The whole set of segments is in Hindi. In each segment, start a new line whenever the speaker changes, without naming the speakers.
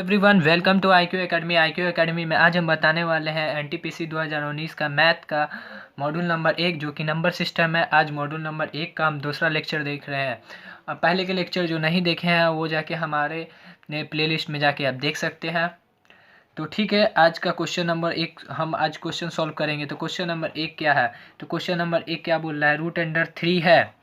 Everyone, welcome to IQ academy. IQ academy में आज हम बताने वाले हैं NTPC 2019 का मैथ का मॉड्यूल नंबर 1 जो कि नंबर सिस्टम है। आज मॉड्यूल नंबर 1 का हम दूसरा लेक्चर देख रहे हैं। अब पहले के लेक्चर जो नहीं देखे हैं वो जाके हमारे प्लेलिस्ट में जाके आप देख सकते हैं। तो ठीक है, आज का क्वेश्चन नंबर 1 हम आज क्वेश्चन सॉल्व करेंगे। तो क्वेश्चन नंबर 1 क्या है? तो क्वेश्चन नंबर 1 क्या बोल रहा है? √3 है।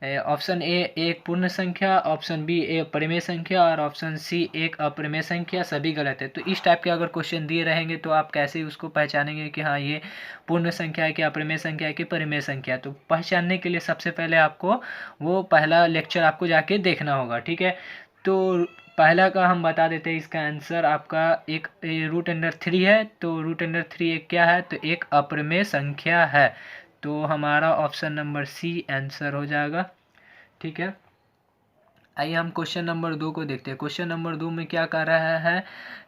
ऑप्शन ए एक पूर्ण संख्या, ऑप्शन बी एक परिमेय संख्या और ऑप्शन सी एक अपरिमेय संख्या। सभी गलत है। तो इस टाइप के अगर क्वेश्चन दिए रहेंगे तो आप कैसे उसको पहचानेंगे कि हाँ ये पूर्ण संख्या है कि अपरिमेय संख्या है कि परिमेय संख्या? तो पहचानने के लिए सबसे पहले आपको वो पहला लेक्चर आपको जाके देखना होगा। ठीक है, तो पहला का हम बता देते हैं। इसका आंसर आपका एक √3 है। तो √3 एक क्या है? तो एक अपरिमेय संख्या है। तो हमारा ऑप्शन नंबर सी आंसर हो जाएगा। ठीक है, आइए हम क्वेश्चन नंबर 2 को देखते हैं। क्वेश्चन नंबर 2 में क्या कर रहा है?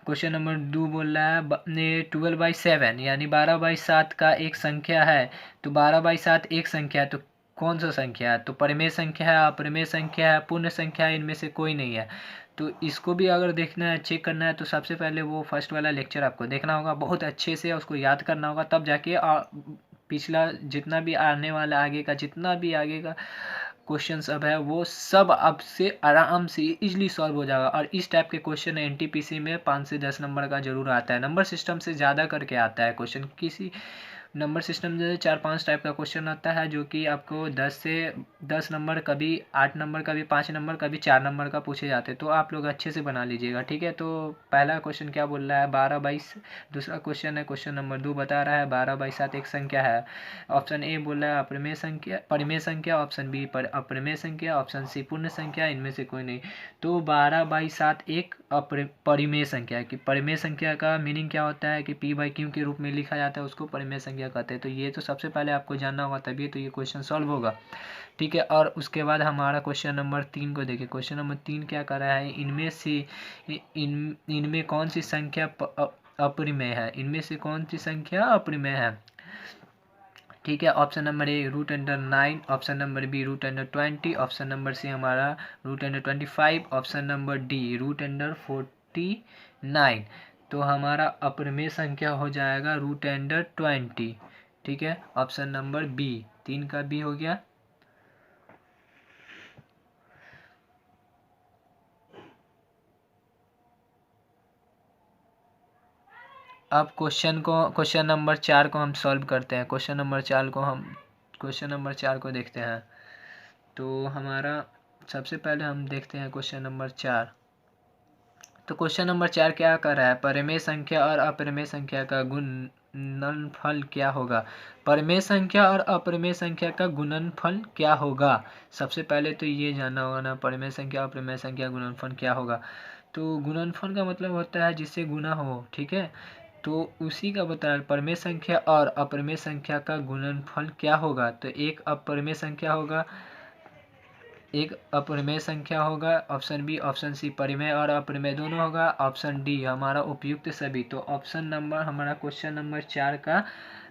क्वेश्चन नंबर 2 बोल रहा है 12/7 यानी 12/7 का एक संख्या है। तो 12/7 एक संख्या है, तो कौन सा संख्या है? तो परिमेय संख्या है, अपरिमेय संख्या है, पूर्ण संख्या है, इनमें से कोई नहीं है। तो इसको भी अगर देखना है, चेक करना है, तो सबसे पहले वो फर्स्ट वाला लेक्चर आपको देखना होगा, बहुत अच्छे से उसको याद करना होगा, तब जाके पिछला जितना भी आने वाला आगे का जितना भी आगे का क्वेश्चन सब है वो सब आपसे आराम से इजीली सॉल्व हो जाएगा। और इस टाइप के क्वेश्चन NTPC में 5 से 10 नंबर का जरूर आता है। नंबर सिस्टम से ज़्यादा करके आता है क्वेश्चन। किसी नंबर सिस्टम जैसे 4-5 टाइप का क्वेश्चन आता है जो कि आपको 10 से 10 नंबर, कभी 8 नंबर, कभी 5 नंबर, कभी 4 नंबर का पूछे जाते हैं। तो आप लोग अच्छे से बना लीजिएगा। ठीक है, तो पहला क्वेश्चन क्या बोल रहा है? 12/, दूसरा क्वेश्चन है क्वेश्चन नंबर 2 बता रहा है 12/7 एक संख्या है। ऑप्शन ए बोल रहा है अपरिमेय संख्या, परिमेय संख्या, ऑप्शन बी पर अपरिमेय संख्या, ऑप्शन सी पूर्ण संख्या, इनमें से कोई नहीं। तो 12/7 एक परिमेय संख्या है। कि परिमेय संख्या का मीनिंग क्या होता है? कि P/Q के रूप में लिखा जाता है, उसको परिमेय संख्या कहते हैं। तो ये तो सबसे पहले आपको जानना होगा, तभी तो ये क्वेश्चन सॉल्व होगा। ठीक है, और उसके बाद हमारा क्वेश्चन नंबर 3 को देखिए। क्वेश्चन नंबर 3 क्या कर रहा है? इनमें से इनमें कौन सी संख्या अपरिमेय है? इनमें से कौन सी संख्या अपरिमेय है? ठीक है, option number A √9, option number B √20, option number C हमारा √25, ऑप्शन नंबर डी √49। तो हमारा अपरिमेय संख्या हो जाएगा √20। ठीक है, ऑप्शन नंबर बी, 3 का बी हो गया। अब क्वेश्चन नंबर 4 को हम सॉल्व करते हैं। क्वेश्चन नंबर 4 को देखते हैं। तो हमारा सबसे पहले हम देखते हैं क्वेश्चन नंबर 4। तो क्वेश्चन नंबर 4 क्या कर रहा है? परिमेय संख्या और अपरिमेय संख्या का गुणनफल क्या होगा? परिमेय संख्या और अपरिमेय संख्या का गुणनफल क्या होगा? सबसे पहले तो ये जानना होगा ना, परिमेय संख्या और अपरिमेय संख्या गुणनफल क्या होगा। तो गुणनफल का मतलब होता है जिससे गुना हो। ठीक है, तो उसी का बता रहा है परिमेय संख्या और अपरिमेय संख्या का गुणनफल क्या होगा। तो एक अपरिमेय संख्या होगा, एक अपरिमेय संख्या होगा। ऑप्शन बी, ऑप्शन सी परिमेय और अपरिमेय दोनों होगा। ऑप्शन डी हमारा उपयुक्त सभी। तो ऑप्शन नंबर हमारा क्वेश्चन नंबर 4 का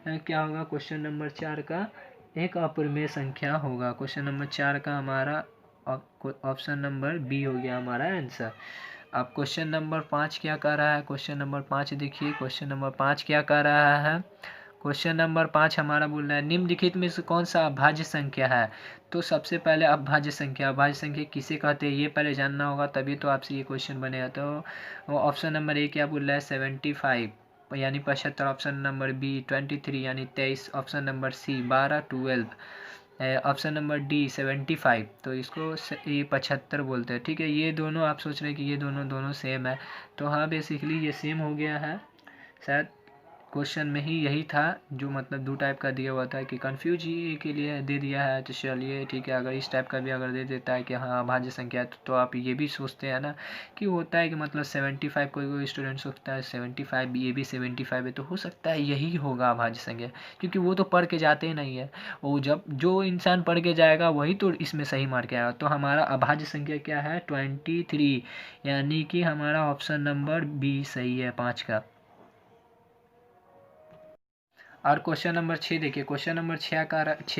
क्या होगा? क्वेश्चन नंबर 4 का एक अपरिमेय संख्या होगा। क्वेश्चन नंबर 4 का हमारा ऑप्शन नंबर बी हो गया हमारा आंसर। अब क्वेश्चन नंबर 5 क्या कर रहा है? क्वेश्चन नंबर 5 देखिए। क्वेश्चन नंबर 5 क्या कर रहा है? क्वेश्चन नंबर 5 हमारा बोल रहा है निम्नलिखित में से कौन सा अभाज्य संख्या है? तो सबसे पहले अभाज्य संख्या किसे कहते हैं ये पहले जानना होगा, तभी तो आपसे ये क्वेश्चन बनेगा। तो ऑप्शन नंबर ए क्या बोल रहा है? 75 यानी 75, ऑप्शन नंबर बी 23 यानी 23, option number C 12 12, option number D 75। तो इसको ये 75 बोलते हैं। ठीक है, ये दोनों आप सोच रहे हैं कि ये दोनों सेम है। तो हाँ, बेसिकली ये सेम हो गया है। शायद क्वेश्चन में ही यही था, जो मतलब 2 टाइप का दिया हुआ था कि कंफ्यूज ही के लिए दे दिया है। तो चलिए ठीक है, अगर इस टाइप का भी अगर दे देता है कि हाँ अभाज्य संख्या है, तो आप ये भी सोचते हैं ना कि होता है कि मतलब 75, कोई स्टूडेंट सोचता है 75, ये भी 75 है, तो हो सकता है यही होगा अभाज्य संख्या, क्योंकि वो तो पढ़ के जाते ही नहीं है। वो जब जो इंसान पढ़ के जाएगा वही तो इसमें सही मार्क आएगा। तो हमारा अभाज्य संख्या क्या है? 23, यानी कि हमारा ऑप्शन नंबर बी सही है 5 का। और क्वेश्चन नंबर 6 देखिए। क्वेश्चन नंबर 6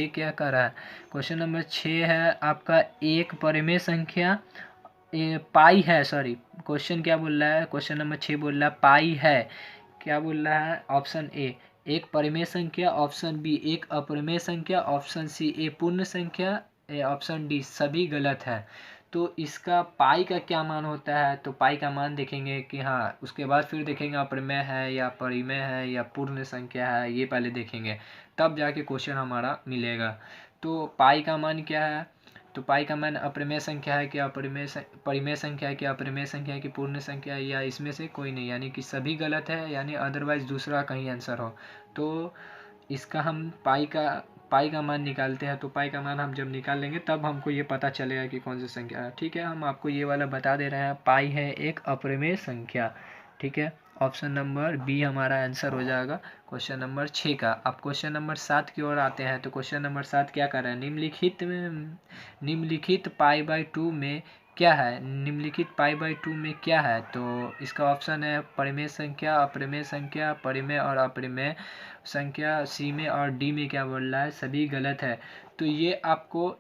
क्या कर रहा है? क्वेश्चन नंबर 6 है आपका एक परिमेय संख्या पाई है, सॉरी क्वेश्चन क्या बोल रहा है, क्वेश्चन नंबर 6 बोल रहा है पाई है, क्या बोल रहा है, ऑप्शन ए एक परिमेय संख्या, ऑप्शन बी एक अपरिमेय संख्या, ऑप्शन सी ए पूर्ण संख्या, ऑप्शन डी सभी गलत है। तो इसका पाई का क्या मान होता है, तो पाई का मान देखेंगे कि हाँ, उसके बाद फिर देखेंगे अपरिमेय है या परिमेय है या पूर्ण संख्या है, ये पहले देखेंगे तब जाके क्वेश्चन हमारा मिलेगा। तो पाई का मान क्या है, तो पाई का मान अपरिमेय संख्या है कि परिमेय संख्या है कि अपरिमेय संख्या है कि पूर्ण संख्या है, या इसमें से कोई नहीं, यानी कि सभी गलत है, यानी अदरवाइज दूसरा कहीं आंसर हो। तो इसका हम पाई का मान निकालते हैं। तो पाई का मान हम जब निकाल लेंगे तब हमको ये पता चलेगा कि कौन सी संख्या है। ठीक है, हम आपको ये वाला बता दे रहे हैं, पाई है एक अपरिमेय संख्या। ठीक है, ऑप्शन नंबर बी हमारा आंसर हो जाएगा क्वेश्चन नंबर 6 का। अब क्वेश्चन नंबर 7 की ओर आते हैं। तो क्वेश्चन नंबर 7 क्या कर रहा है, निम्नलिखित पाई बाई 2 में क्या है, निम्नलिखित पाई बाई 2 में क्या है। तो इसका ऑप्शन है परिमेय संख्या, अपरिमेय संख्या, परिमेय और अपरिमेय संख्या, सी में और डी में क्या बोल रहा है, सभी गलत है। तो ये आपको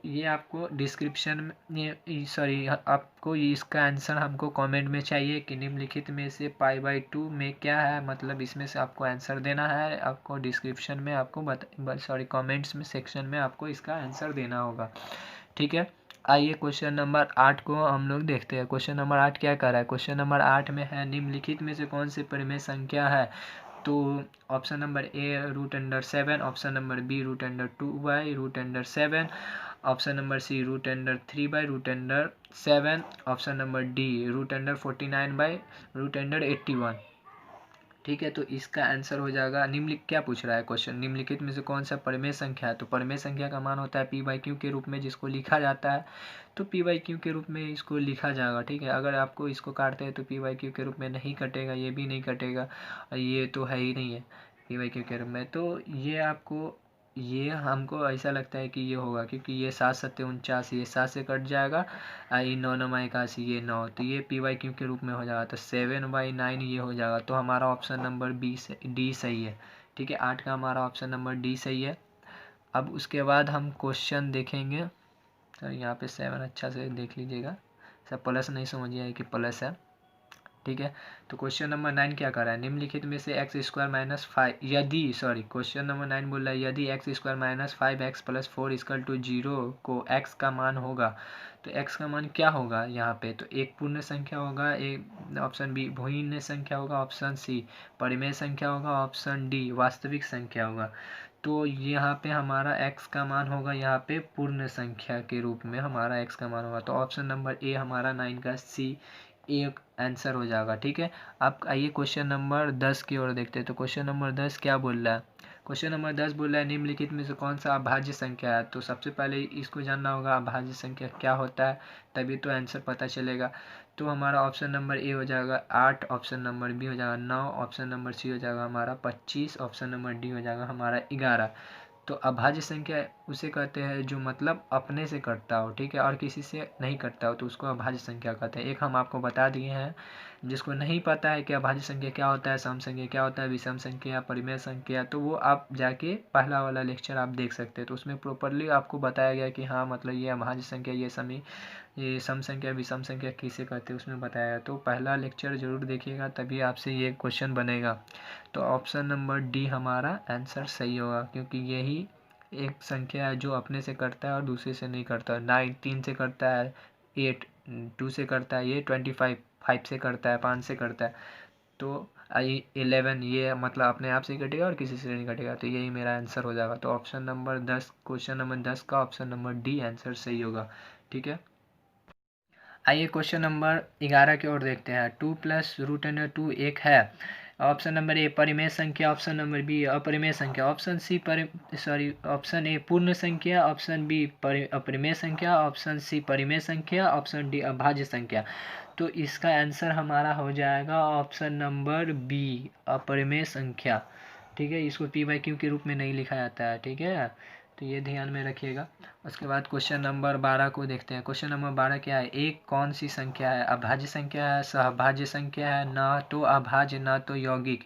डिस्क्रिप्शन में, सॉरी आपको इसका आंसर हमको कमेंट में चाहिए कि निम्नलिखित में से पाई बाई 2 में क्या है, मतलब इसमें से आपको आंसर देना है। आपको डिस्क्रिप्शन में आपको सॉरी कमेंट्स में सेक्शन में आपको इसका आंसर देना होगा। ठीक है, आइए क्वेश्चन नंबर 8 को हम लोग देखते हैं। क्वेश्चन नंबर 8 क्या कर रहा है, क्वेश्चन नंबर 8 में है निम्नलिखित में से कौन सी परिमेय संख्या है। तो option number A √7, option number B √2/√7, option number C √3/√7, option number D √49/√81। ठीक है, तो इसका आंसर हो जाएगा, निम्नलिखित क्या पूछ रहा है क्वेश्चन, निम्नलिखित में से कौन सा परिमेय संख्या है। तो परिमेय संख्या का मान होता है पी बाई क्यू के रूप में, जिसको लिखा जाता है। तो पी बाई क्यू के रूप में इसको लिखा जाएगा। ठीक है, अगर आपको इसको काटते हैं तो पी बाई क्यू के रूप में नहीं कटेगा, ये भी नहीं कटेगा, ये तो है ही नहीं है पी बाई क्यू के रूप में। तो ये हमको ऐसा लगता है कि ये होगा, क्योंकि ये 7×7 = 49, ये 7 से कट जाएगा, आई 9×9 = 81, ये 9, तो ये पी बाई क्यू के रूप में हो जाएगा। तो 7/9 ये हो जाएगा। तो हमारा ऑप्शन नंबर डी सही है। ठीक है, 8 का हमारा ऑप्शन नंबर डी सही है। अब उसके बाद हम क्वेश्चन देखेंगे। तो यहाँ पे 7 अच्छा से देख लीजिएगा, सब प्लस नहीं समझिए कि प्लस है। ठीक है, तो क्वेश्चन नंबर 9 क्या कर रहा है, निम्नलिखित में से x² - 5 यदि, सॉरी क्वेश्चन नंबर 9 बोल रहा है यदि x² - 5x + 4 = 0 को x का मान होगा। तो x का मान क्या होगा यहाँ पे, तो एक पूर्ण संख्या होगा, एक ऑप्शन बी भिन्न संख्या होगा, ऑप्शन सी परिमेय संख्या होगा, ऑप्शन डी वास्तविक संख्या होगा। तो यहाँ पे हमारा x का मान होगा, यहाँ पे पूर्ण संख्या के रूप में हमारा x का मान होगा। तो ऑप्शन नंबर ए हमारा 9 का सी एक आंसर हो जाएगा। ठीक है, अब आइए क्वेश्चन नंबर 10 की ओर देखते हैं। तो क्वेश्चन नंबर 10 क्या बोल रहा है, क्वेश्चन नंबर 10 बोल रहा है निम्नलिखित में से कौन सा अभाज्य संख्या है। तो सबसे पहले इसको जानना होगा अभाज्य संख्या क्या होता है, तभी तो आंसर पता चलेगा। तो हमारा ऑप्शन नंबर ए हो जाएगा 8, ऑप्शन नंबर बी हो जाएगा 9, ऑप्शन नंबर सी हो जाएगा हमारा 25, ऑप्शन नंबर डी हो जाएगा हमारा 11। तो अभाज्य संख्या उसे कहते हैं जो मतलब अपने से कटता हो, ठीक है, और किसी से नहीं कटता हो, तो उसको अभाज्य संख्या कहते हैं। एक हम आपको बता दिए हैं, जिसको नहीं पता है कि अभाज्य संख्या क्या होता है, सम संख्या क्या होता है, विषम संख्या, परिमेय संख्या, तो वो आप जाके पहला वाला लेक्चर आप देख सकते हैं। तो उसमें प्रॉपरली आपको बताया गया कि हाँ मतलब ये अभाज्य संख्या, ये सम संख्या, विषम संख्या किसे कहते हैं, उसमें बताया। तो पहला लेक्चर जरूर देखिएगा, तभी आपसे ये क्वेश्चन बनेगा। तो ऑप्शन नंबर डी हमारा आंसर सही होगा, क्योंकि यही एक संख्या है जो अपने से करता है और दूसरे से नहीं करता। 9 3 से करता है, 8 2 से करता है, ये 25 5 से करता है, 5 से करता है। तो 11 ये मतलब अपने आप से ही कटेगा और किसी से नहीं कटेगा। तो यही मेरा आंसर हो जाएगा। तो ऑप्शन नंबर 10, क्वेश्चन नंबर 10 का ऑप्शन नंबर डी आंसर सही होगा। ठीक है, आइए क्वेश्चन नंबर 11 की ओर देखते हैं। 2 + √2 एक है। ऑप्शन नंबर ए परिमेय संख्या, ऑप्शन नंबर बी अपरिमेय संख्या, ऑप्शन सी ऑप्शन ए पूर्ण संख्या, ऑप्शन बी अपरिमेय संख्या, ऑप्शन सी परिमेय संख्या, ऑप्शन डी अभाज्य संख्या। तो इसका आंसर हमारा हो जाएगा ऑप्शन नंबर बी अपरिमेय संख्या। ठीक है, इसको पी बाई क्यू के रूप में नहीं लिखा जाता है। ठीक है, तो ये ध्यान में रखिएगा। उसके बाद क्वेश्चन नंबर 12 को देखते हैं। क्वेश्चन नंबर 12 क्या है, एक कौन सी संख्या है, अभाज्य संख्या है, सहभाज्य संख्या है, ना तो अभाज्य ना तो यौगिक।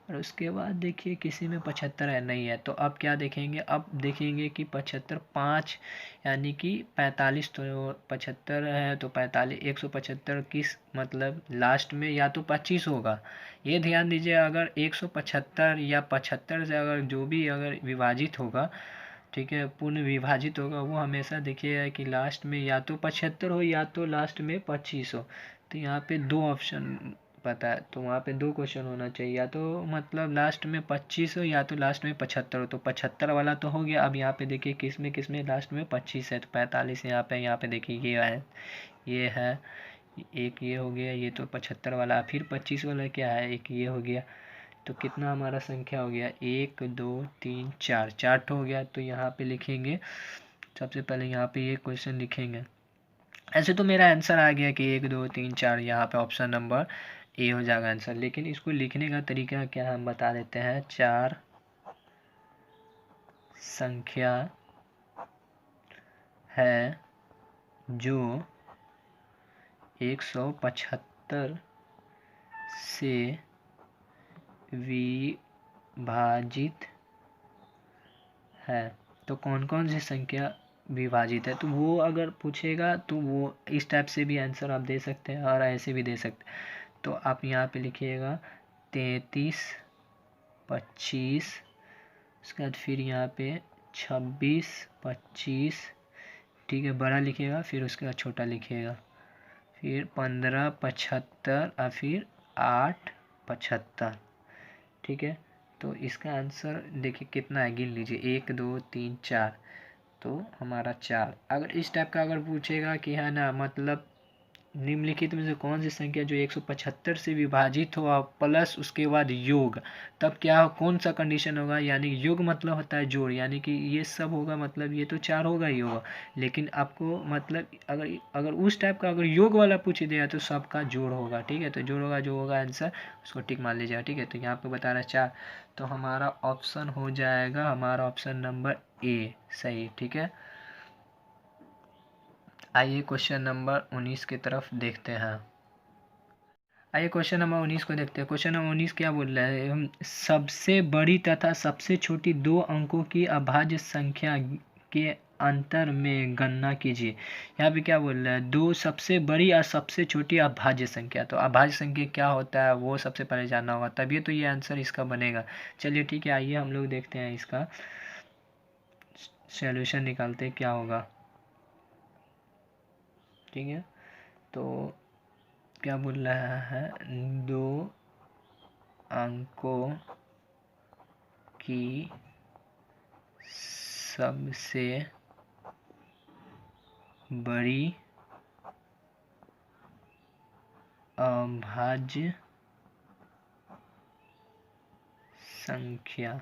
और उसके बाद देखिए किसी में 75 है नहीं है, तो अब क्या देखेंगे, अब देखेंगे कि 75 5 यानी कि 45, तो 75 है तो 45 175 किस मतलब लास्ट में या तो 25 होगा। ये ध्यान दीजिए, अगर 175 या 75 से अगर जो भी अगर विभाजित होगा, ठीक है, पूर्ण विभाजित होगा, वो हमेशा देखिएगा कि लास्ट में या तो 75 हो या तो लास्ट में 25 हो। तो यहाँ पे दो ऑप्शन पता है, तो वहाँ पे दो क्वेश्चन होना चाहिए, या तो मतलब लास्ट में 25 हो या तो लास्ट में 75 हो। तो 75 वाला तो हो गया। अब यहाँ पे देखिए किस में लास्ट में 25 है, तो 45 यहाँ पे देखिए ये है एक, ये हो गया, ये तो 75 वाला। फिर 25 वाला क्या है, एक ये हो गया। तो कितना हमारा संख्या हो गया, 1 2 3 4, 4 हो गया। तो यहाँ पे लिखेंगे, सबसे पहले यहाँ पे ये क्वेश्चन लिखेंगे। ऐसे तो मेरा आंसर आ गया कि 1 2 3 4, यहाँ पे ऑप्शन नंबर ए हो जाएगा आंसर। लेकिन इसको लिखने का तरीका क्या हम बता देते हैं। 4 संख्या है जो 175 से विभाजित है। तो कौन कौन सी संख्या विभाजित है, तो वो अगर पूछेगा तो वो इस टाइप से भी आंसर आप दे सकते हैं और ऐसे भी दे सकते हैं। तो आप यहाँ पे लिखिएगा 33 25, उसके बाद फिर यहाँ पे 26 25, ठीक है, बड़ा लिखिएगा, फिर उसके बाद छोटा लिखिएगा, फिर 15 75 और फिर 8 75, ठीक है। तो इसका आंसर देखिए कितना है, गिन लीजिए 1 2 3 4, तो हमारा 4। अगर इस टाइप का अगर पूछेगा कि है ना, मतलब निम्नलिखित में से कौन सी संख्या जो 175 से विभाजित हो और प्लस उसके बाद योग, तब क्या हो, कौन सा कंडीशन होगा, यानी योग मतलब होता है जोड़, यानी कि ये सब होगा, मतलब ये तो 4 होगा ही होगा। लेकिन आपको मतलब अगर उस टाइप का अगर योग वाला पूछ दिया तो सबका जोड़ होगा, ठीक है। तो जोड़ होगा, जो होगा आंसर उसको टिक मान लीजिएगा, ठीक है। तो यहाँ पे बता रहा है 4, तो हमारा ऑप्शन हो जाएगा, हमारा ऑप्शन नंबर ए सही, ठीक है। आइए क्वेश्चन नंबर 19 की तरफ देखते हैं। आइए क्वेश्चन नंबर 19 को देखते हैं। क्वेश्चन नंबर 19 क्या बोल रहा है, हम सबसे बड़ी तथा सबसे छोटी दो अंकों की अभाज्य संख्या के अंतर में गणना कीजिए। यहाँ पे क्या बोल रहा है, दो सबसे बड़ी और सबसे छोटी अभाज्य संख्या। तो अभाज्य संख्या क्या होता है वो सबसे पहले जानना होगा, तभी तो ये आंसर इसका बनेगा। चलिए ठीक है, आइए हम लोग देखते हैं इसका सॉल्यूशन निकालते हैं क्या होगा, ठीक है। तो क्या बोल रहा है, दो अंकों की सबसे बड़ी अभाज्य संख्या,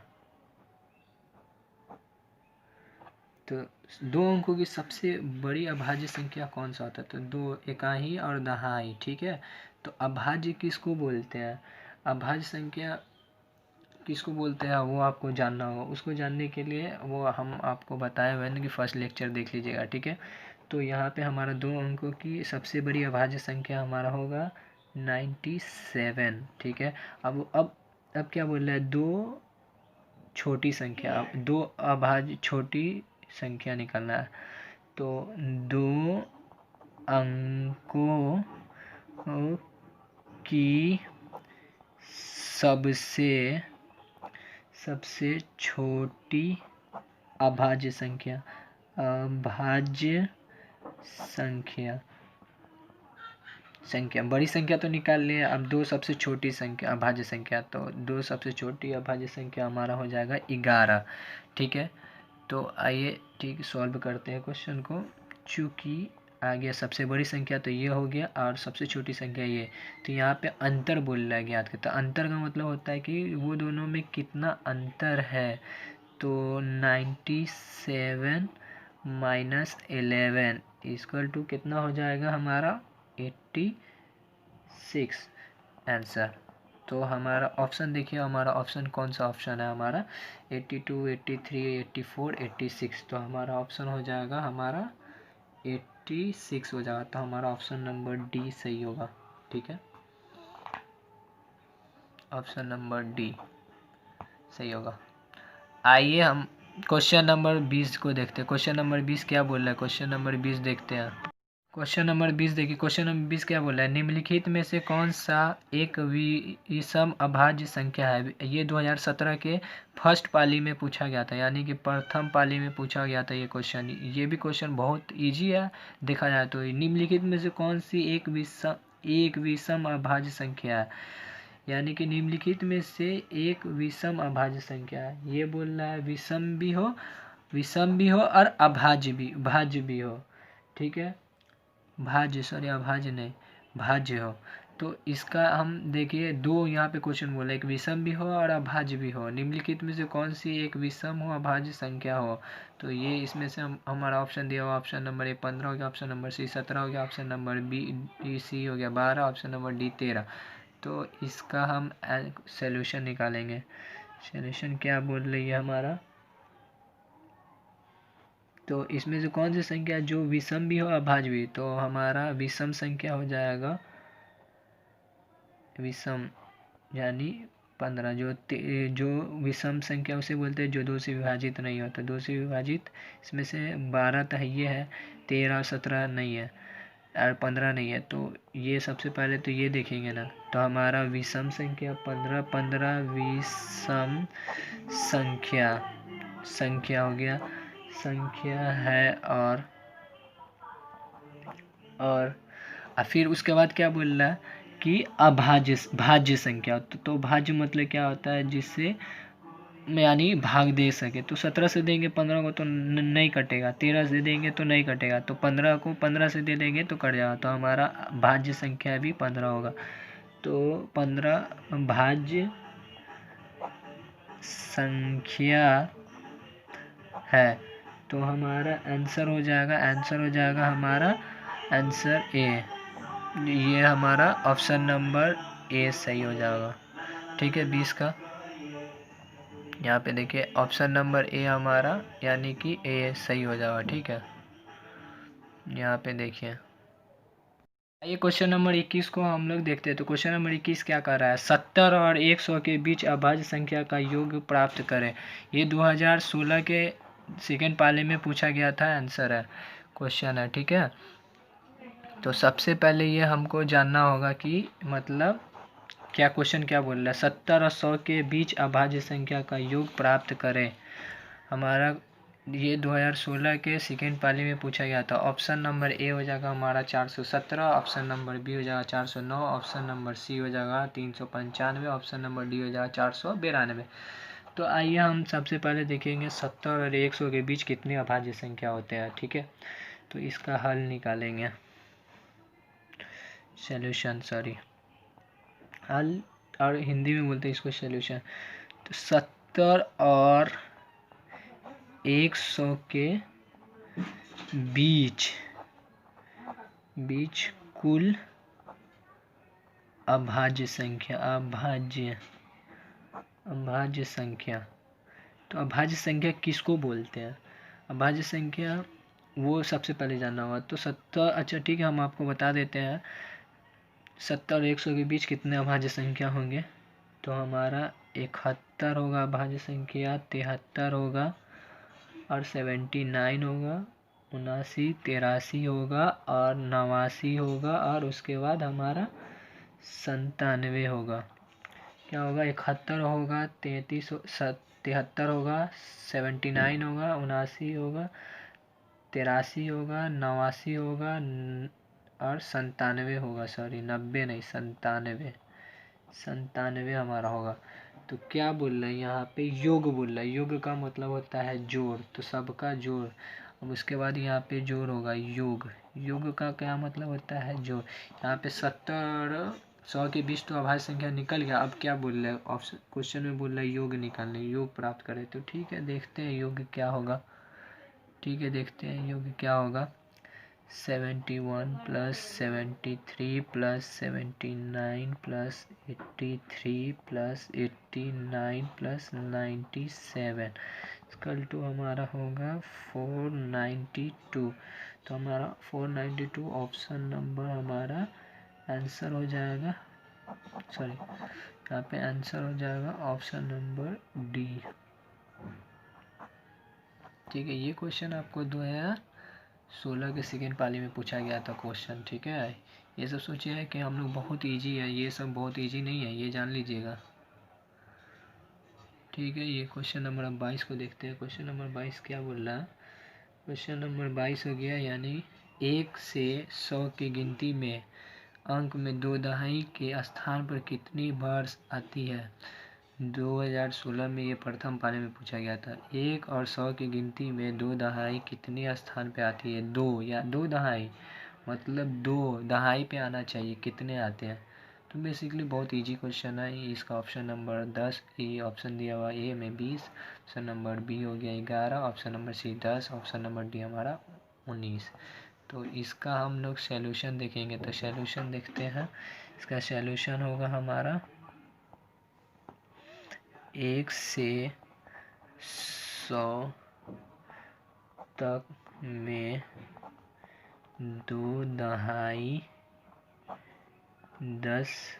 तो दो अंकों की सबसे बड़ी अभाज्य संख्या कौन सा होता है, तो दो इकाई और दहाई, ठीक है। तो अभाज्य किसको बोलते हैं, अभाज्य संख्या किसको बोलते हैं वो आपको जानना होगा। उसको जानने के लिए वो हम आपको बताए हुए हैं कि फर्स्ट लेक्चर देख लीजिएगा, ठीक है। तो यहाँ पे हमारा दो अंकों की सबसे बड़ी अभाज्य संख्या हमारा होगा 97, ठीक है। अब क्या बोल रहा है, दो छोटी संख्या, अब दो अभाज्य छोटी संख्या निकालना है। तो दो अंकों की सबसे छोटी अभाज्य संख्या, अभाज्य संख्या बड़ी संख्या तो निकाल लिए, अब दो सबसे छोटी संख्या अभाज्य संख्या, तो दो सबसे छोटी अभाज्य संख्या हमारा हो जाएगा 11, ठीक है। तो आइए ठीक सॉल्व करते हैं क्वेश्चन को। चूँकि आ गया सबसे बड़ी संख्या तो ये हो गया और सबसे छोटी संख्या ये, तो यहाँ पे अंतर बोल रहा है ज्ञात करता। अंतर का मतलब होता है कि वो दोनों में कितना अंतर है। तो 97 माइनस 11 इक्वल टू कितना हो जाएगा हमारा 86 आंसर। तो हमारा ऑप्शन देखिए, हमारा ऑप्शन कौन सा ऑप्शन है, हमारा 82 83 84 86। तो हमारा ऑप्शन हो जाएगा हमारा 86 हो जाएगा। तो हमारा ऑप्शन नंबर डी सही होगा, ठीक है, ऑप्शन नंबर डी। सही होगा। आइए हम क्वेश्चन नंबर 20 को देखते हैं। क्वेश्चन नंबर 20 क्या बोल रहा है, क्वेश्चन नंबर 20 देखते हैं। क्वेश्चन नंबर 20 देखिए, क्वेश्चन नंबर 20 क्या बोल रहा है, निम्नलिखित में से कौन सा एक विषम अभाज्य संख्या है। ये 2017 के फर्स्ट पाली में पूछा गया था, यानी कि प्रथम पाली में पूछा गया था ये क्वेश्चन। ये भी क्वेश्चन बहुत इजी है देखा जाए तो। निम्नलिखित में से कौन सी एक विषम अभाज्य संख्या है, यानी कि निम्नलिखित में से एक विषम अभाज्य संख्या है। ये बोल रहा है विषम भी हो और भाज्य भी हो, ठीक है। अभाज्य नहीं, भाज्य हो। तो इसका हम देखिए दो यहाँ पे क्वेश्चन बोला, एक विषम भी हो और अभाज्य भी हो। निम्नलिखित में से कौन सी एक विषम हो अभाज्य संख्या हो। तो ये इसमें से हमारा ऑप्शन दिया हुआ, ऑप्शन नंबर ए 15 हो गया, ऑप्शन नंबर सी 17 हो गया, ऑप्शन नंबर बी सी हो गया 12, ऑप्शन नंबर डी 13। तो इसका हम सॉल्यूशन निकालेंगे। सॉल्यूशन क्या बोल रही है हमारा, तो इसमें से कौन सी संख्या जो विषम भी हो अभाज्य भी, तो हमारा विषम संख्या हो जाएगा विषम, यानी 15। जो विषम संख्या उसे बोलते हैं जो 2 से विभाजित नहीं होता। 2 से विभाजित इसमें से 12 तो ये है, 13 और 17 नहीं है और 15 नहीं है। तो ये सबसे पहले तो ये देखेंगे ना, तो हमारा विषम संख्या 15 विषम संख्या हो गया, संख्या है। और फिर उसके बाद क्या बोल रहा है कि भाज्य संख्या। तो भाज्य मतलब क्या होता है, जिससे यानी भाग दे सके। तो 17 से देंगे 15 को तो नहीं कटेगा, 13 से देंगे तो नहीं कटेगा, तो 15 को 15 से दे देंगे तो कट जाएगा। तो हमारा भाज्य संख्या भी 15 होगा। तो 15 भाज्य संख्या है। तो हमारा आंसर हो जाएगा हमारा आंसर ए। ये हमारा ऑप्शन नंबर ए सही हो जाएगा, ठीक है। 20 का यहाँ पे देखिए ऑप्शन नंबर ए हमारा यानी कि ए सही हो जाएगा, ठीक है। यहाँ पे देखिए, ये क्वेश्चन नंबर 21 को हम लोग देखते हैं। तो क्वेश्चन नंबर 21 क्या कर रहा है, 70 और 100 के बीच अभाज्य संख्या का योग प्राप्त करें। ये 2016 के सेकेंड पाले में पूछा गया था, आंसर है, क्वेश्चन है, ठीक है। तो सबसे पहले ये हमको जानना होगा कि मतलब क्या क्वेश्चन क्या बोल रहा है, 70 और 100 के बीच अभाज्य संख्या का योग प्राप्त करें। हमारा ये 2016 के सेकेंड पाली में पूछा गया था। ऑप्शन नंबर ए हो जाएगा हमारा 417, ऑप्शन नंबर बी हो जाएगा 409, ऑप्शन नंबर सी हो जाएगा 395, ऑप्शन नंबर डी हो जाएगा 492। तो आइए हम सबसे पहले देखेंगे 70 और 100 के बीच कितने अभाज्य संख्या होते हैं, ठीक है। तो इसका हल निकालेंगे, सॉल्यूशन, सॉरी हल, और हिंदी में बोलते हैं इसको सॉल्यूशन। तो 70 और 100 के बीच कुल अभाज्य संख्या, अभाज्य संख्या। तो अभाज्य संख्या किसको बोलते हैं, अभाज्य संख्या वो सबसे पहले जानना होगा। तो 70, अच्छा ठीक है, हम आपको बता देते हैं 70 और 100 के बीच कितने अभाज्य संख्या होंगे। तो हमारा 71 होगा अभाज्य संख्या, 73 होगा और 79 होगा, 79, 83 होगा और 89 होगा, और उसके बाद हमारा 97 होगा। क्या होगा, 71 होगा, 73 होगा, 79 होगा, 79 होगा, 83 होगा, 89 होगा और 97 होगा, सॉरी 90 नहीं 97 हमारा होगा। तो क्या बोल रहा है यहाँ पे, योग बोल रहा है। योग का मतलब होता है जोड़, तो सबका जोड़। अब उसके बाद यहाँ पे जोड़ होगा, योग का क्या मतलब होता है, जोड़। यहाँ पे 70 और 100 के बीच तो अभाज्य संख्या निकल गया। अब क्या बोल रहा है, ऑप्शन क्वेश्चन में बोल रहा है योग निकालने, योग प्राप्त करें। तो ठीक है, देखते हैं योग क्या होगा, ठीक है, देखते हैं योग क्या होगा। 71 plus 73 plus 79 plus 83 plus 89 plus 97 equal to हमारा होगा 492। तो हमारा 492 ऑप्शन नंबर हमारा आंसर हो जाएगा सॉरी, यहाँ पे आंसर हो जाएगा ऑप्शन नंबर डी। ठीक है, ये क्वेश्चन आपको 2016 के सेकेंड पाली में पूछा गया था क्वेश्चन। ठीक है, ये सब सोचिए है कि हम लोग बहुत इजी है, ये सब बहुत इजी नहीं है, ये जान लीजिएगा। ठीक है, ये क्वेश्चन नंबर 22 को देखते हैं। क्वेश्चन नंबर 22 क्या बोल रहा है? क्वेश्चन नंबर 22 हो गया, यानी 1 से 100 की गिनती में अंक में 2 दहाई के स्थान पर कितनी बार आती है? 2016 में ये प्रथम पाली में पूछा गया था। 1 और 100 की गिनती में 2 दहाई कितने स्थान पे आती है? 2 या 2 दहाई, मतलब 2 दहाई पे आना चाहिए, कितने आते हैं? तो बेसिकली बहुत इजी क्वेश्चन है। इसका ऑप्शन नंबर 10 ए ऑप्शन दिया हुआ, ए में 20, ऑप्शन नंबर बी हो गया 11, option number C 10, option number D हमारा 19। तो इसका हम लोग सॉल्यूशन देखेंगे। तो सॉल्यूशन देखते हैं। इसका सॉल्यूशन होगा हमारा 1 से 100 तक में 2 दहाई 10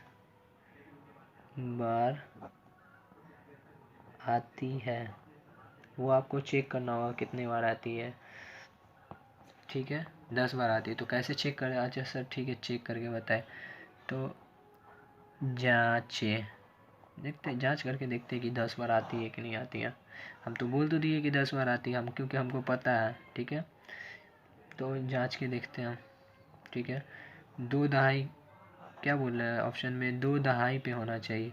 बार आती है। वो आपको चेक करना होगा कितने बार आती है। ठीक है, 10 बार आती है। तो कैसे चेक करें? अच्छा सर ठीक है, चेक करके बताए। तो जांच करके देखते हैं कि 10 बार आती है कि नहीं आती है। हम तो बोल तो दिए कि 10 बार आती है, क्योंकि हमको पता है। ठीक है, तो जांच के देखते हैं हम। ठीक है, 2 दहाई क्या बोल रहा है ऑप्शन में? 2 दहाई पे होना चाहिए।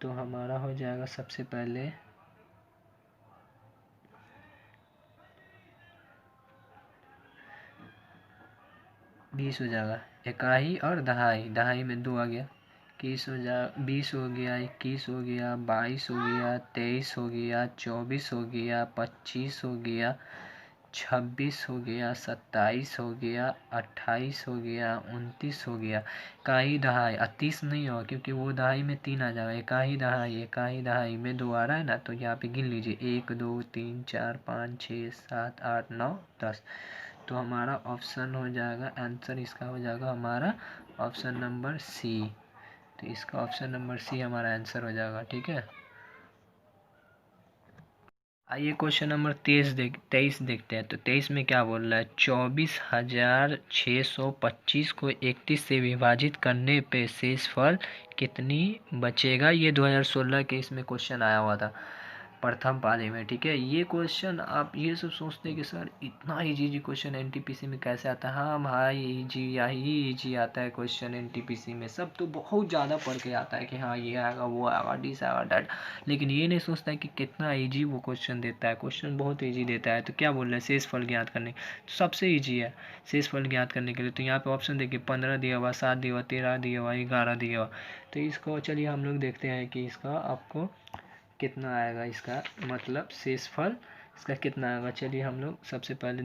तो हमारा हो जाएगा सबसे पहले 20 हो जाएगा। इकाई और दहाई, दहाई में 2 आ गया, 21 हो जा 20 हो गया, 21 हो गया, 22 हो गया, 23 हो गया, 24 हो गया, 25 हो गया, 26 हो गया, 27 हो गया, 28 हो गया, 29 हो गया। इकाई दहाई 30 नहीं होगा, क्योंकि वो दहाई में 3 आ जाएगा। इकाई दहाई में 2 आ रहा है ना, तो यहाँ पे गिन लीजिए 1 2 3 4 5 6 7 8 9 10। तो हमारा ऑप्शन हो जाएगा, आंसर इसका हो जाएगा हमारा ऑप्शन नंबर सी। तो इसका ऑप्शन नंबर सी हमारा आंसर हो जाएगा। ठीक है, आइए क्वेश्चन नंबर 23 देखते हैं। तो 23 में क्या बोल रहा है? 24,625 को 31 से विभाजित करने पे शेषफल कितनी बचेगा? ये 2016 के इसमें क्वेश्चन आया हुआ था प्रथम पाली में। ठीक है, ये क्वेश्चन आप ये सब सोचते हैं कि सर इतना इजी क्वेश्चन एनटीपीसी में कैसे आता है? हाँ भाई, इजी आता है क्वेश्चन एनटीपीसी में। सब तो बहुत ज़्यादा पढ़ के आता है कि हाँ ये आएगा, वो आएगा, डिस आएगा, डैट, लेकिन ये नहीं सोचता है कि कितना इजी वो क्वेश्चन देता है। क्वेश्चन बहुत इजी देता है। तो क्या बोल रहे हैं? शेषफल ज्ञात करने, तो सबसे ईजी है शेषफल ज्ञात करने के लिए। तो यहाँ पे ऑप्शन देखिए, 15 दिया हुआ, 7 दिया हुआ, 13 दिया हुआ, 11 दिया हुआ। तो इसको चलिए हम लोग देखते हैं कि इसका आपको कितना आएगा, इसका मतलब शेषफल इसका कितना आएगा। चलिए हम लोग सबसे पहले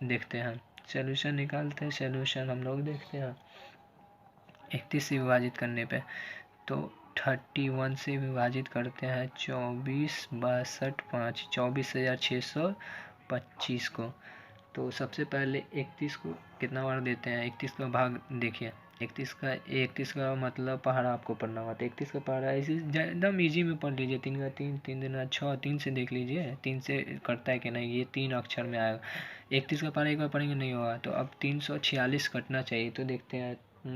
देखते हैं, सॉल्यूशन निकालते हैं। सॉल्यूशन हम लोग देखते हैं 31 से विभाजित करने पे, तो 31 से विभाजित करते हैं 24 62 5 24,625 को। तो सबसे पहले 31 को कितना बार देते हैं? 31 का भाग देखिए, 31 का मतलब पहाड़ा आपको पढ़ना होगा। तो 31 का पहाड़ा इसी एकदम इजी में पढ़ लीजिए। 3 का 3, 3 दूना 6, 3 से देख लीजिए 3 से कटता है कि नहीं। ये 3 अक्षर में आएगा। 31 का पहाड़ा एक बार पढ़ेंगे नहीं होगा, तो अब 346 कटना चाहिए। तो देखते हैं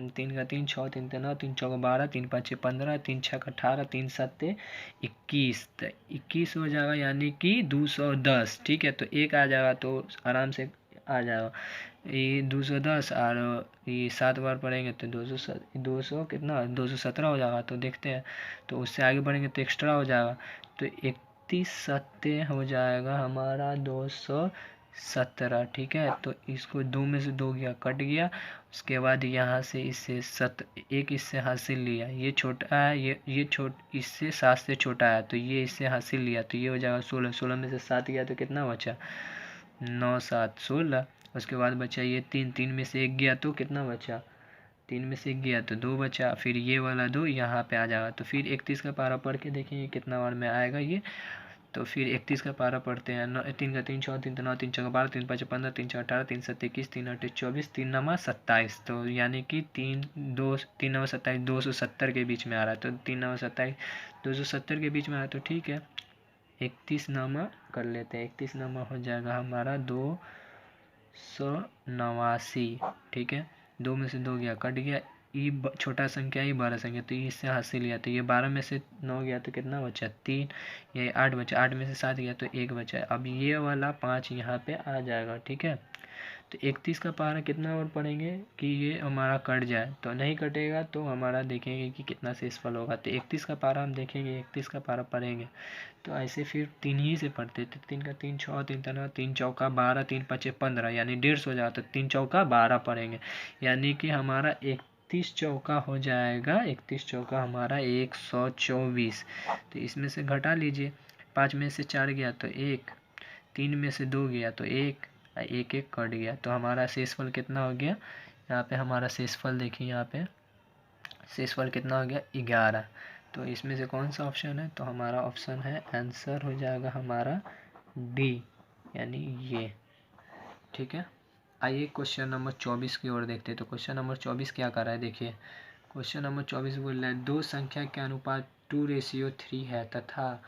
3 का 3 6, 3 9, 3 चौका 12, 3 5 15, 3 6 18, 3 7 21। तो 21 हो जाएगा, यानी कि 210। ठीक है, तो एक आ जाएगा तो आराम से आ जाएगा। ये 210 और ये 7 बार पढ़ेंगे तो 200 कितना 217 हो जाएगा। तो देखते हैं, तो उससे आगे बढ़ेंगे तो एक्स्ट्रा हो जाएगा। तो 31 सत्ते हो जाएगा हमारा 217। ठीक है, तो इसको 2 में से 2 गया, कट गया। उसके बाद यहाँ से इससे एक इससे हासिल लिया, ये छोटा है, ये इससे 7 से छोटा है, तो ये इससे हासिल लिया, तो ये हो जाएगा 16। 16 में से 7 गया तो कितना बचा? 9 7 16। उसके बाद बचा ये 3, 3 में से 1 गया तो कितना बचा? 3 में से 1 गया तो 2 बचा। फिर ये वाला 2 यहाँ पे आ जाएगा। तो फिर 31 का पारा पढ़ के देखेंगे कितना बार में आएगा ये। तो फिर 31 का पारा पढ़ते हैं। 3 का 3 6 3 9 3 4 12 3 5 15 3 6 18 3 7 21 3 8 24 3 9 27, तो यानी कि 3 9 27 270 के बीच में आ रहा है। तो 3 9 27 270 के बीच में आ रहा है, तो ठीक है 31 नामा कर लेते हैं। 31 नामा हो जाएगा हमारा 289। ठीक है, 2 में से 2 गया कट गया, ई छोटा संख्या ही बड़ा संख्या, तो इससे हासिल लिया, तो ये 12 में से 9 गया तो कितना बचा 3, ये 8 बचा, 8 में से 7 गया तो 1 बचा। अब ये वाला 5 यहाँ पे आ जाएगा। ठीक है, तो 31 का पारा कितना और पढ़ेंगे कि ये हमारा कट जाए, तो नहीं कटेगा तो हमारा देखेंगे कि कितना शेषफल होगा। तो 31 का पारा हम देखेंगे, 31 का पारा पढ़ेंगे तो ऐसे फिर 3 ही से पढ़ते थे। 3 का 3 6 3 3 3 चौका 12 3 5 15 यानी 150 हो जाएगा, तो 3 चौका 12 पढ़ेंगे, यानी कि हमारा 31 चौका हो जाएगा, 31 चौका हमारा 124। तो इसमें से घटा लीजिए, 5 में से 4 गया तो 1, 3 में से 2 गया तो 1, 1 1 कट गया, तो हमारा शेषफल कितना हो गया। यहाँ पे हमारा शेषफल देखिए, यहाँ पे शेषफल कितना हो गया 11। तो इसमें से कौन सा ऑप्शन है, तो हमारा ऑप्शन है आंसर हो जाएगा हमारा डी, यानी ये। ठीक है, आइए क्वेश्चन नंबर 24 की ओर देखते हैं। तो क्वेश्चन नंबर 24 क्या कर रहा है, देखिए क्वेश्चन नंबर 24 बोल रहा है दो संख्या के अनुपात 2:3 है तथा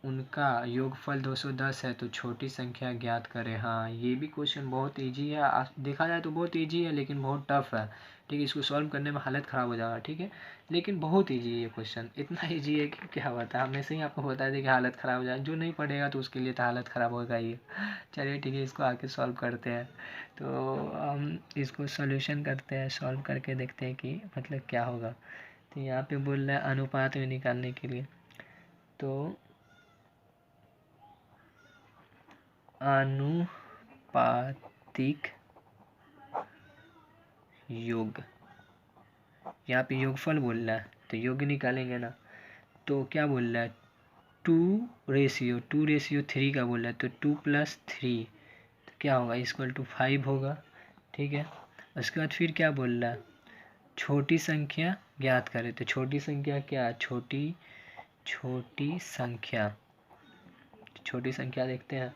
उनका योगफल 210 है, तो छोटी संख्या ज्ञात करें। हाँ, ये भी क्वेश्चन बहुत इजी है, देखा जाए तो बहुत इजी है लेकिन बहुत टफ है। ठीक है, इसको सॉल्व करने में हालत ख़राब हो जाएगा। ठीक है, लेकिन बहुत इजी है ये क्वेश्चन, इतना इजी है कि क्या होता है, हमेशा ही आपको बता दें कि हालत ख़राब हो जाए, जो नहीं पढ़ेगा तो उसके लिए तो हालत ख़राब होगा ही। चलिए ठीक है, इसको आके सॉल्व करते हैं। तो हम इसको सॉल्यूशन करते हैं, सॉल्व करके देखते हैं कि मतलब क्या होगा। तो यहाँ पे बोल रहा है अनुपात में निकालने के लिए, तो अनुपातिक योग, यहाँ पे योगफल बोल रहा है तो योग निकालेंगे ना, तो क्या बोल रहा है 2:3 का बोल रहा है, तो 2 + 3 तो क्या होगा इक्वल टू 5 होगा। ठीक है, उसके बाद फिर क्या बोल रहा है छोटी संख्या ज्ञात करें, तो छोटी संख्या क्या, छोटी संख्या देखते हैं।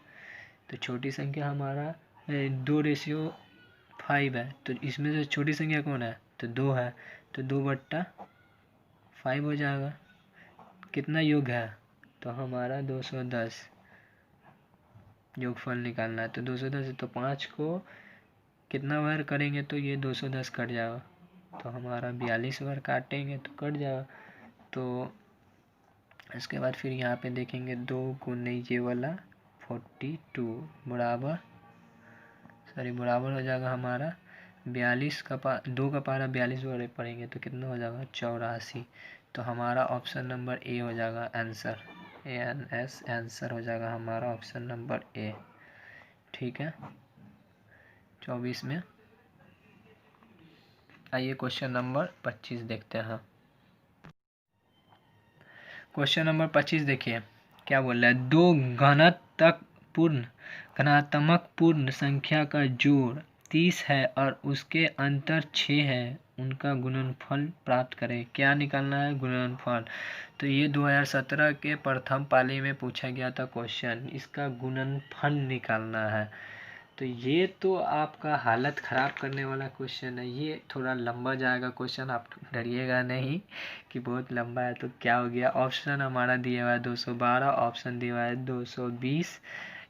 तो छोटी संख्या हमारा 2:5 है, तो इसमें से छोटी संख्या कौन है, तो 2 है, तो 2/5 हो जाएगा। कितना योग है, तो हमारा 210 योगफल निकालना है, तो 210 है, तो 5 को कितना बार करेंगे तो ये 210 कट जाएगा, तो हमारा 42 बार काटेंगे तो कट जाएगा। तो इसके बाद फिर यहाँ पे देखेंगे 2 गुने ये वाला 42 बराबर हो जाएगा हमारा 42 का 2 का पारा 42 बार पढ़ेंगे तो कितना हो जाएगा 84। तो हमारा ऑप्शन नंबर ए हो जाएगा आंसर, ANS आंसर हो जाएगा हमारा ऑप्शन नंबर ए। ठीक है, 24 में। आइए क्वेश्चन नंबर 25 देखते हैं। क्वेश्चन नंबर 25 देखिए क्या बोल रहा है, दो घनात्मक पूर्ण संख्या का जोड़ 30 है और उसके अंतर 6 है, उनका गुणनफल प्राप्त करें। क्या निकालना है, गुणनफल। तो ये 2017 के प्रथम पाली में पूछा गया था क्वेश्चन, इसका गुणनफल निकालना है। तो ये तो आपका हालत ख़राब करने वाला क्वेश्चन है, ये थोड़ा लंबा जाएगा क्वेश्चन, आप डरिएगा नहीं कि बहुत लंबा है। तो क्या हो गया, ऑप्शन हमारा दिया हुआ है 212, ऑप्शन दिया हुआ है 220,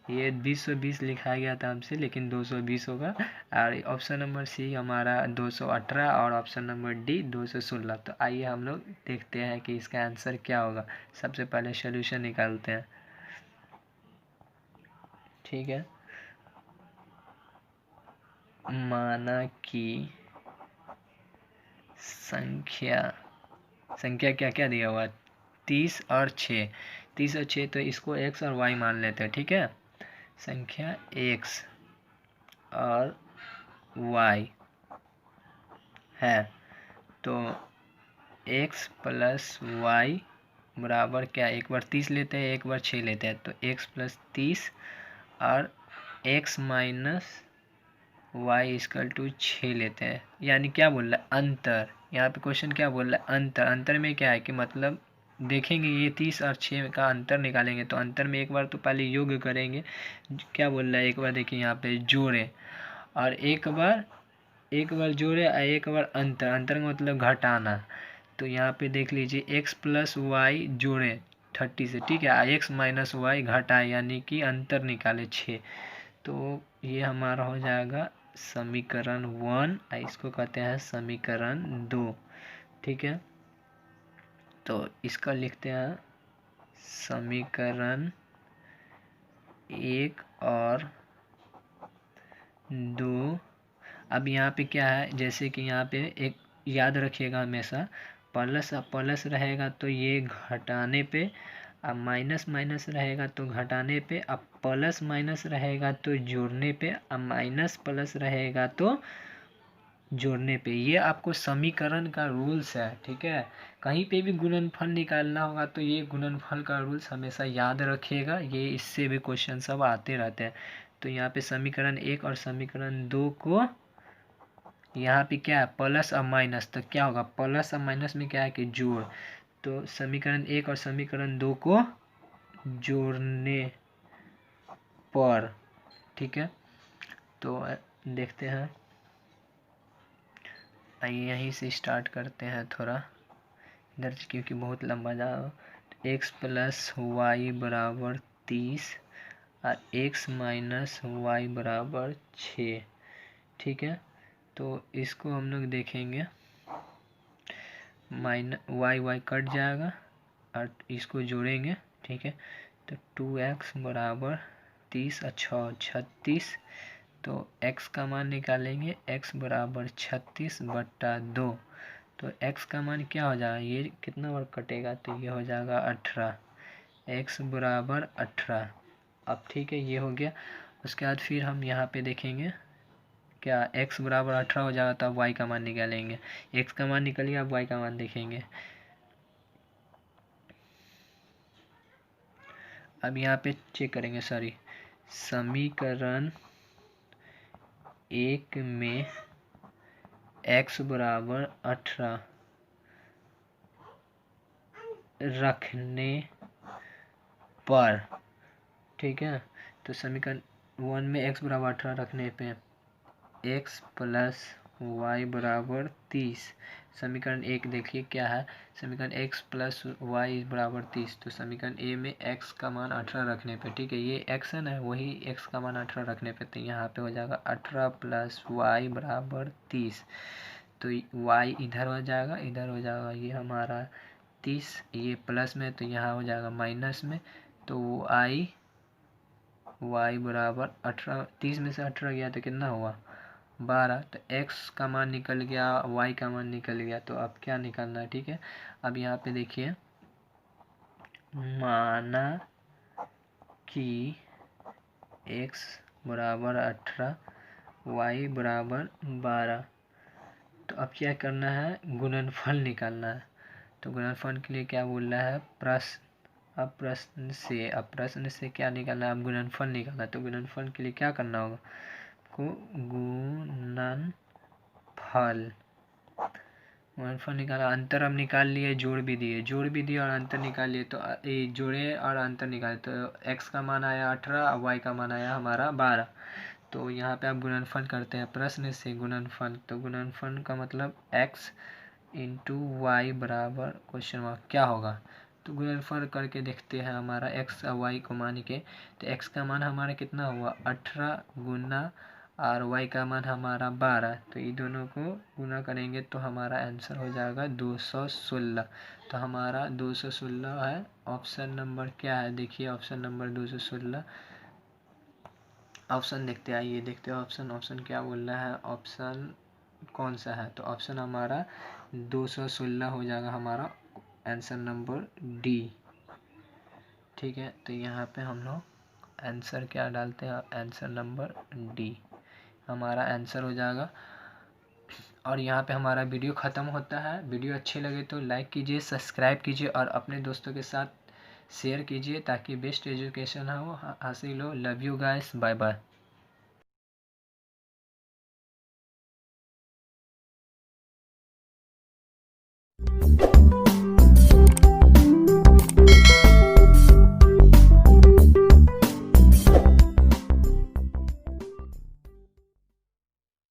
ये 220 लिखा गया था हमसे लेकिन 220 होगा, और ऑप्शन नंबर सी हमारा 218 और ऑप्शन नंबर डी 216। तो आइए हम लोग देखते हैं कि इसका आंसर क्या होगा। सबसे पहले सोल्यूशन निकालते हैं। ठीक है, माना कि संख्या क्या क्या दिया हुआ है 30 और 6, 30 और 6, तो इसको x और y मान लेते हैं। ठीक है, संख्या x और y है, तो x + y बराबर क्या, एक बार 30 लेते हैं एक बार 6 लेते हैं, तो x + 30 और x - y = 6 लेते हैं। यानी क्या बोल रहा है अंतर, यहाँ पे क्वेश्चन क्या बोल रहा है अंतर में क्या है कि मतलब देखेंगे ये 30 और 6 का अंतर निकालेंगे, तो अंतर में एक बार तो पहले योग करेंगे। क्या बोल रहा है, एक बार देखिए यहाँ पे जोड़े, और एक बार जोड़े और एक बार अंतर, अंतर का मतलब घटाना। तो यहाँ पे देख लीजिए x प्लस वाई जोड़े 30 से, ठीक है, x माइनस वाई घटाए, यानी कि अंतर निकाले 6। तो ये हमारा हो जाएगा समीकरण 1, इसको कहते हैं समीकरण 2, ठीक है। तो इसका लिखते हैं समीकरण 1 और 2। अब यहाँ पे क्या है, जैसे कि यहाँ पे एक याद रखिएगा हमेशा, प्लस प्लस रहेगा तो ये घटाने पे, अब माइनस माइनस रहेगा तो घटाने पे, अब प्लस माइनस रहेगा तो जोड़ने पे, अब माइनस प्लस रहेगा तो जोड़ने पे। ये आपको समीकरण का रूल्स है, ठीक है। कहीं पे भी गुणनफल निकालना होगा तो ये गुणनफल का रूल्स हमेशा याद रखिएगा, ये इससे भी क्वेश्चन सब आते रहते हैं। तो यहाँ पे समीकरण 1 और समीकरण 2 को, यहाँ पे क्या है प्लस और माइनस, तो क्या होगा प्लस और माइनस में क्या है कि जोड़, तो समीकरण 1 और समीकरण 2 को जोड़ने पर, ठीक है। तो देखते हैं, आइए यहीं से स्टार्ट करते हैं थोड़ा इधर से, क्योंकि बहुत लंबा जा। एक्स प्लस वाई बराबर 30 और एक्स माइनस वाई बराबर 6, ठीक है। तो इसको हम लोग देखेंगे, वाई कट जाएगा और इसको जोड़ेंगे, ठीक है। तो 2x बराबर 30 और 36, तो x का मान निकालेंगे, x बराबर 36/2। तो x का मान क्या हो जाएगा, ये कितना बार कटेगा, तो ये हो जाएगा 18, x बराबर 18। अब ठीक है, ये हो गया। उसके बाद फिर हम यहाँ पे देखेंगे, क्या x बराबर 18 हो जाएगा, तो अब y का मान निकालेंगे, x का मान निकल गया, अब y का मान देखेंगे। अब यहाँ पे चेक करेंगे, सॉरी, समीकरण 1 में x बराबर 18 रखने पर, ठीक है। तो समीकरण 1 में x बराबर 18 रखने पे x प्लस वाई बराबर 30, समीकरण 1 देखिए क्या है, समीकरण x प्लस वाई बराबर 30। तो समीकरण ए में x का मान 18 रखने पे, ठीक है, ये x है ना, वही x का मान 18 रखने पे, तो यहाँ पे हो जाएगा 18 प्लस वाई बराबर 30। तो y इधर हो जाएगा, इधर हो जाएगा ये हमारा 30, ये प्लस में, तो यहाँ हो जाएगा माइनस में। तो y बराबर 18, 30 में से 18 गया तो कितना हुआ 12। तो x का मान निकल गया, y का मान निकल गया, तो अब क्या निकालना है, ठीक है। अब यहाँ पे देखिए, माना कि x बराबर 18, y बराबर 12, तो अब क्या करना है, गुणनफल निकालना है। तो गुणनफल के लिए क्या बोल रहा है प्रश्न, अब प्रश्न से क्या निकालना है, अब गुणनफल निकालना। तो गुणनफल के लिए क्या करना होगा, को गुणनफल निकाला, अंतर हम निकाल लिए, जोड़ भी दिए और अंतर निकाल लिए। तो जोड़े और अंतर निकाले, तो x का मान आया 18, y का मान आया हमारा 12। तो यहाँ पे आप गुणनफल करते हैं प्रश्न से गुणनफल, तो गुणनफल का मतलब x इंटू वाई बराबर क्वेश्चन मार्क क्या होगा। तो गुणनफल करके देखते हैं, हमारा x और y को मान के, तो x का मान हमारा कितना हुआ 18 गुना और y का मान हमारा 12, तो ये दोनों को गुना करेंगे तो हमारा आंसर हो जाएगा 216। तो हमारा 216 है, ऑप्शन नंबर क्या है, देखिए ऑप्शन नंबर 216। ऑप्शन देखते हैं, आइए देखते हैं ऑप्शन क्या बोल रहा है, ऑप्शन कौन सा है। तो ऑप्शन हमारा 216 हो जाएगा हमारा आंसर नंबर डी, ठीक है। तो यहाँ पे हम लोग आंसर क्या डालते हैं, आंसर नंबर डी हमारा आंसर हो जाएगा। और यहाँ पे हमारा वीडियो ख़त्म होता है। वीडियो अच्छे लगे तो लाइक कीजिए, सब्सक्राइब कीजिए और अपने दोस्तों के साथ शेयर कीजिए, ताकि बेस्ट एजुकेशन हो हासिल हो। Love you guys, bye bye.